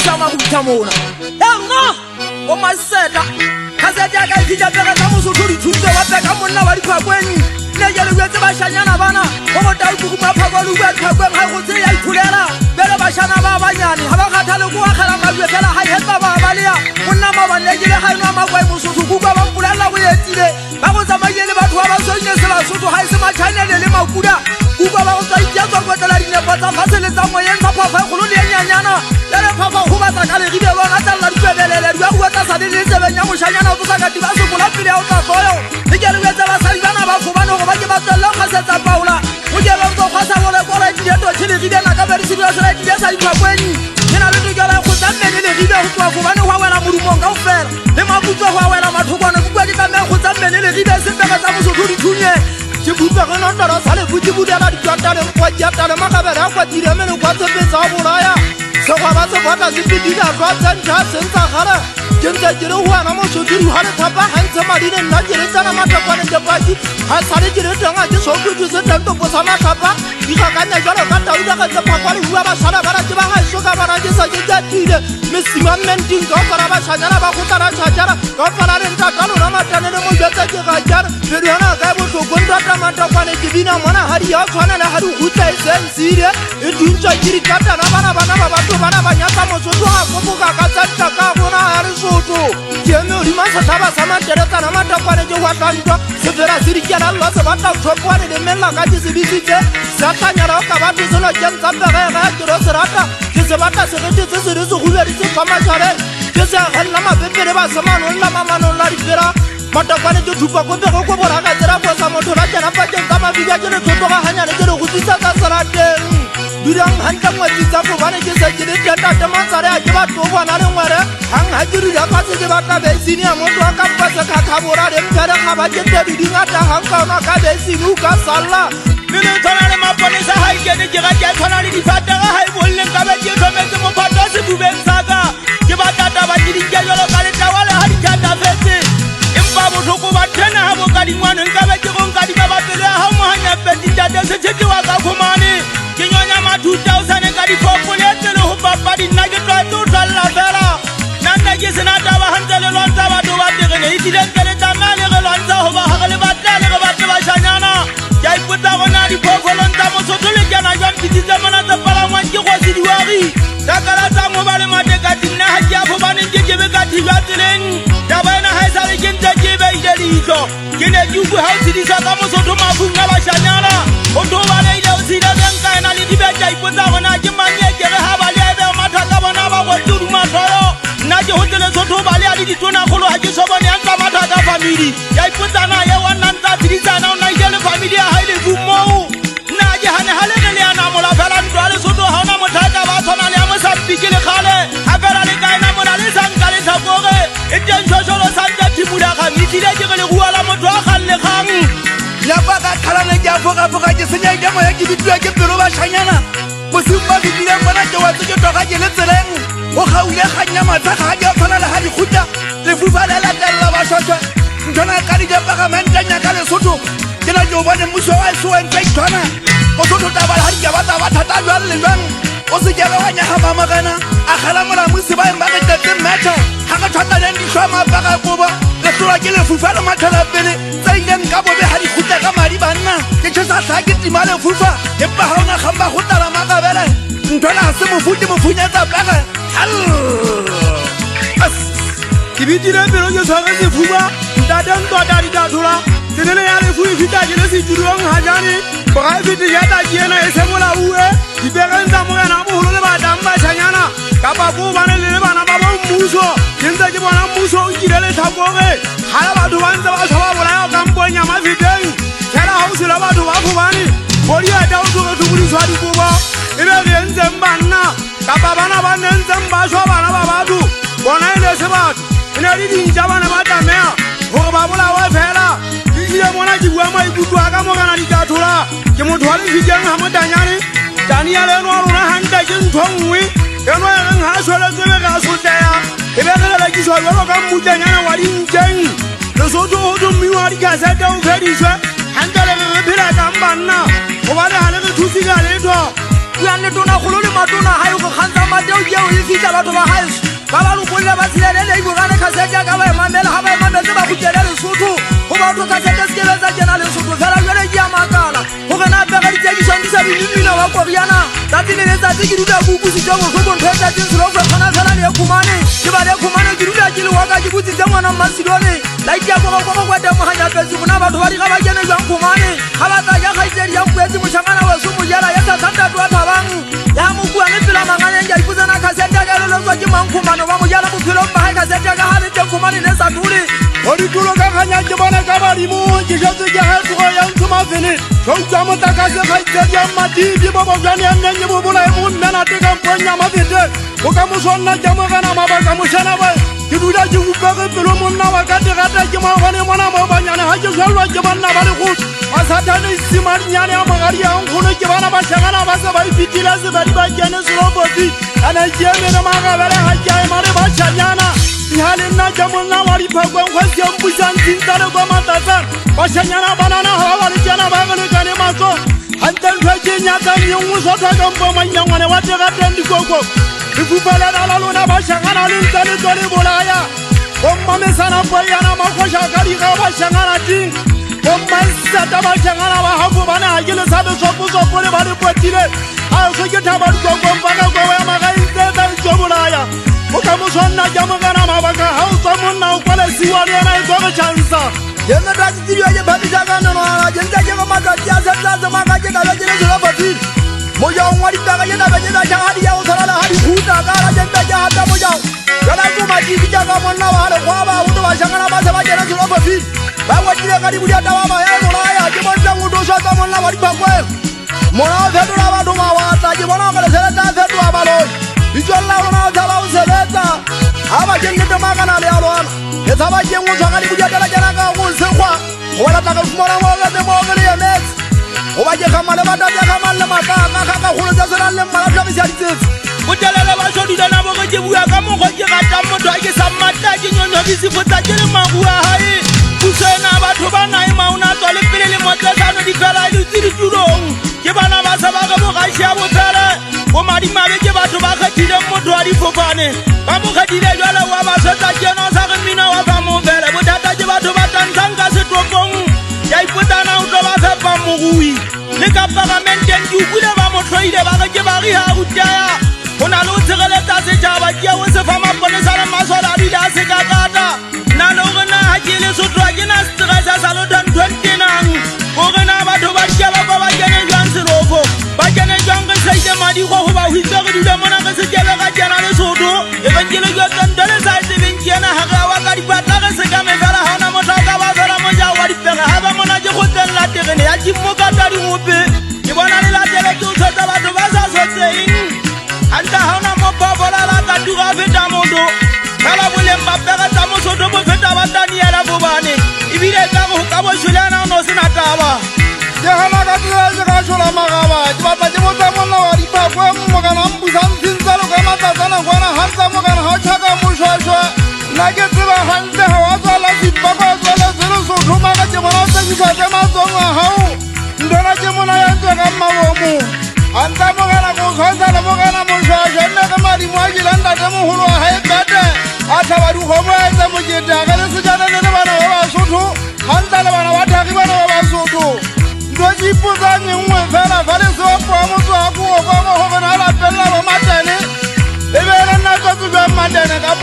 sama kutamona yanga o maseta kazeta ka ikija pega ka musuturi tunze wapeka monna wali kwa kwenyu nejele wetse bashanyana bana o motau kuma phakolo kwa kwa ha go tse ya ithulera bele bashana ba banyane ha ba khathale go akhala mabwe fela ha hetsa ba balia monna ma ba nejele ha ina magwa musutu kuba ba mpulala go yetile ba go tsamayele batho ba ba soine sela soto ha se ma channel le makuda kuba ba go tsaitya tswa go tla dine patsa fasele tsa moyen tsa phafa go le nyanyana le phafa go ba tsa le ribe ba tsa la dibelele di go tsa sa le tsebe nya mo shanyana go tsa ka di ba se go la pele ya tsa soyo le ke le wetse ba sa dibana ba go ba no go ba ke ba tsela ga se tsa paula o je ba go khasa go le go le di to tshile ribe na ka be re sibila sa di sa di phakweni ina le digala go tsa mmele le ribe go go ba no wa wela modumong ka ofela le mabutso go wela mathokwana go kwa di ka me go tsa mmele le ribe se pega tsa mosotho di thunye ke butsa go nna ra sale go dibudela di twatale kwa jatale makabela kwa dire meno kwa tsepetsa go bolaya se go ba se bota se bidila kwa tsantsa sentsa gara kenza jere wana mo sotiri hale thapa hantse madine nna jere tsana matakwane ke pati ha sale jere tanga ke so go se tanto go sama thapa di ga kanya jalo ka tauda ka tsepa kwa le bua ba sala bara ke ba ga shoka bara ke sa ke jatile mesima menting ka fara ba shanyana ba go tara tshajara ka fara re nta ka lona matane le mo jetse ke ga jara pele yana ka bo go nda ta matakwane ke bina mona hari ya tshwana le hari go tsa sensire e duntsa jiri kata na bana ba batho bana ba nyatsa mo soto ha go ka ka tsa ka bona hari Jeno di masa taba sama tereta na matakwane je watandwa severa sirikela lo se bata thokwane le mela ka di sibisitse satanya ra ka batho selo jentsa pere ga tiro serata ke se bata se rete se se go beri se fama tshare ke se hella mabepere ba samano la mamano la dipera matakwane je thupa go be go bora ka tsera go sa motho la tsena pa teng ka mabiga je le thotlo ga hanya le je go tsitsa ka serateng durang hanta ngwatsa go bana ke se je le tata tamatsare a ke ba to bona le ngware hang ha ke rula ka se ba ka be sini a motho a ka pa se ka khabora le mpere ga ba ke te di ngata hang ka ona ka be sini u ka sala mele tsana le mapone sa ha ke ne ke ga ke tsana le difata ga ha e bolle ka be ke thometse mo phata se bubeng saka ke ba tata ba di ke jolo ka le tawale ha di tata fetse empa botlhoko ba tena ha bo ka dingwane nka be ke go nka di ba pele ha mo hanya peti tata se tsheke wa ka khomane ke nyonya ma 2000 ka di popole tselo ho papa di nna ke twa to tsalla fela nna ke sena taba hantsele lwantsha batho ba tirene e tlile ke le tsamale re lwantsha ho ba ha le batlale re batho ba shanyana ke ipotsa gona di popolong tsa mosotho le kana jang ditse mona tsa palangwang ke go se diwari takala tsa mo ba le mate ka dinna ha ke a go bane ke be ka thibya tseleng ya bana ha sa le ke ntse ke be ile ditlo ke ne ke go ha o tsidisa ka mosotho mafung na ba shanyana o to ba le ile o tsida nka ena le di betja ipotsa gona ke manye ke re ha ba le ebe mathata bona ba go tuduma tholo nna ke hotele sotho ba le a di tsona golo ha ke sobane ya nka mathata family ya ipotsana ye wa nna ntsa tsidisana o nna ile family ya haile bumo nna ke hane hale le ana mola fela ntwa le sotho ha ona mothata ba tsona le a mo sa pikile khale ha fela le ka ena mona le sanka le thapore e teng josholo santa timula ga mitile ke re le bua la motho a khalle kgang la ba ka khalane ke a foga ke senya ke mo ya ke bitwa ke pelo ba shanyana bo simba ke dile bona ke wa tse ke toga ke le tseleng o gaule ganya matsa ga di tsana le ha di khuta le fufa le la tella ba shotwa ntona ka di japa ga mentanya ka le sotho ke na jo bone muso wa so en tsa tsana o sotho ta ba ha di ba ta ba thata jwa le jwang o se ke ba wanya ha mama kana a khala mola musi ba emba ke tete matcha ha ka thata le di shoma ba ga boba le tsola ke le fufa le mathala pele tsa ile nka bobe ha di khuta ka madi banna ke tshasa sa ke timale fufa e ba ha ona khamba go tala makabele ntona se mo futi mo funyetsa pega ke bitile pelo ke tshware se fuba ntate ntota di tathola tsenele ya le fuwi fita ke le se tjuruang ha jane private ya ta kiena e se mola uwe di berenza mo yana mo holo le badang ba tshanyana ka ba bo bana le bana ba bo mmuso ke ntse ke bona mmuso o kile le thapore ha la batho ba ntse ba tshaba bolaya ka mponya mafiteng kela ha o se la batho ba phobane bodi ya ta o tsoge thubuliswa dikobo e be re ntseng banna ka ba bana ba ntseng ba shwa bana ba batho bona e ne se batho e ne di dintja bana ba tamea hore ba bolawe fela ile mona ke bua maikutlo a ka mogana di tathola ke motho wa le fiteng ha motanyane Daniel eno a rona hanta ke ntho nngwe eno e reng ha sweletse be ga sotleya e be re la kiswa jalo ka mmutanyana wa dinteng le sotho ho dummi wa di kasete o fediswe hanta le re phela ka banna go ba le ha le re thusi ka letho ya le tona go lo le matona ha yo go kgantsa mateo yeo e fihla batho ba haeso ba ba lokolle ba tshilelele iborane kasete ka ba emamela ha ba emametse ba khutlele Lesotho go batho kasete se ke betsa kena Lesotho fela jwale ke ya makala go gana pega ditsekišang di sa binimina wa koriana tsatsi le letsatsi ke dula bupusitse bohloko ntho e tsatsing selofo kgona fela le khumane ke ba le khumane ke dula ke le waka ke butsitse ngwana Masidone laiki ya go kwata moganya petse bona batho ba di ga ba kene jang khumane ga ba tsa ja khaitsedi ya kwetse moshangana wa so mojela ya tsa tsanta twa thabang ya mokua le pela mangane ya iputsana kasete ka le letswa ke mangkhumane ba mojela bophelo ba ha kasete ka ha le te khumane le sa dule o di tulo ka khanya ke bona ka badimo ke jetse ke ha tsogo ya ntshoma fene go tswa motakase khaitsedi ya matibi bo bojane ya nne bo bola e mo nna te ka mponya mafete o ka mo sonna ke mo gana mabaka mo shana ba ke dula ke upa ke pelo monna wa ka terata ke mo gone mona mo banyane ha ke jwalwa ke banna ba le go ba satane simanyane ya magari ya nkgono ke bana ba shangana ba se ba ipitila se ba di ba kene seroboti ana ke eme na magabele ha ke ai mare ba shanyana ya le nna ke monna wa di phakwa nkwa se mbusang tintale kwa matatsa ba shanyana banana ha ba le tsena ba gane kane matso hantan twa ke nyaka nyongwe so twa ka mpo manyangwane wa terata ndikoko ifupala la lona ba shangana le ntale tsole bolaya bomma mesana boyana makhosha ka di ga ba shangana ting bomma sata ba shangana ba hapo bana ha ke le sabe sopo le ba le potile ha so ke thaba dikoko mpaka go ya magaitse ba tsobolaya o ka mo sonna ja mo kana mabaka ha o tswa monna o kwala siwa le na e go ba chansa yena da didio ye ba bitaka no na jenza ke go matati a setla maka ke ka le ke le botile moja ngwa di taga yena ba yena ja hadi ya o tsala hadi huta ka la jenza ja hata moja kana ku ma di bitaka monna wa le kwa ba o to ba shangana ba se ba kena se lo botile ba wa dire ka di budia ta ba ya mo la ya ke mo tla ngo do sha ka monna wa di pakwe mona o fetola ba do ma wa ta ke bona ka le se ta fetola ba lo itjolla ona o tala o se beta ha ba jenne te magana le alwana e tsaba ke ngo tsaka di budia ta la jana ka go se kwa go la ta ka fumana mo ga te mo ga le yemet o ba ke khamale ba ta ka khamale mata ka ka go tsa sela le mala tla bisa ditsetse botelele ba jodi dana bo ke bua ka mo go ke gata motho a ke sa mata ke nyono di se fotsa ke le magua hae busena batho ba nai mauna tswa le pele le motletsano di fela di tsiri tulong ke bana ba sa ba ga bo ga sha bo phele bo madi mabe ke batho ba khathile motho a di fofane ba mo khathile jwala wa ba setsa keno sa re mina wa ba mo phele botata ke batho ba tantang ka setopong ya ipotana o tlo ba fepa mogui le ka parlamenteng ke ukule ba mo tlhoile ba ga ke ba ri ha utaya ona lo tshegeletsa setjhaba ke o se fa maponesa le masola di da se ka kata na lo gona ha ke le sotwa ke na stress sa lo dan 20 nang o gona batho ba ke ba kene jang serofo ba kene jang ke saide madi go ba hitse go dule mona ke se kele ga kena le soto e ba ke le go tandele sa se ben kena ha ga wa ka di batla ke se ka me fela ha na motho ka ba fela mo ja wa di pega ha ba mona ke go tsella terene ya ke mo ka ta di ngope ke bona le la tele ke o tsotsa batho ba sa sotseng anta hauna mo pavola la ka tuga feta mondo kala boleng ba pega tsa mo soto bo feta ba Daniela bobane ibile ka go ka bo shulana no sina taba ke hana ka tsela ka shola magaba ke batla ke botsa monna wa di phakwa mo kana mbusang tsintsalo ka matatsana gwana hantsa mo kana ha tshaka mo shwashwa na ke tseba hantle ha wa tsala dipapa tsala zero so thoma ka ke bona tsa di sa matsonga hao ndona ke mona ya ntse ka mabomo anta mo kana go khonza le mo kana mo shwashwa nna ka madi mo a ke landa te mo holo ha e bete a tshaba di go mo etsa mo ke ta ga le se jana le bana ba Basotho hantsa le bana ba thagi bana ba Basotho ndo di potsa nngwe fela fa le so po mo tswa go go go go na la pella ba matene e be le nna go tswa matene ka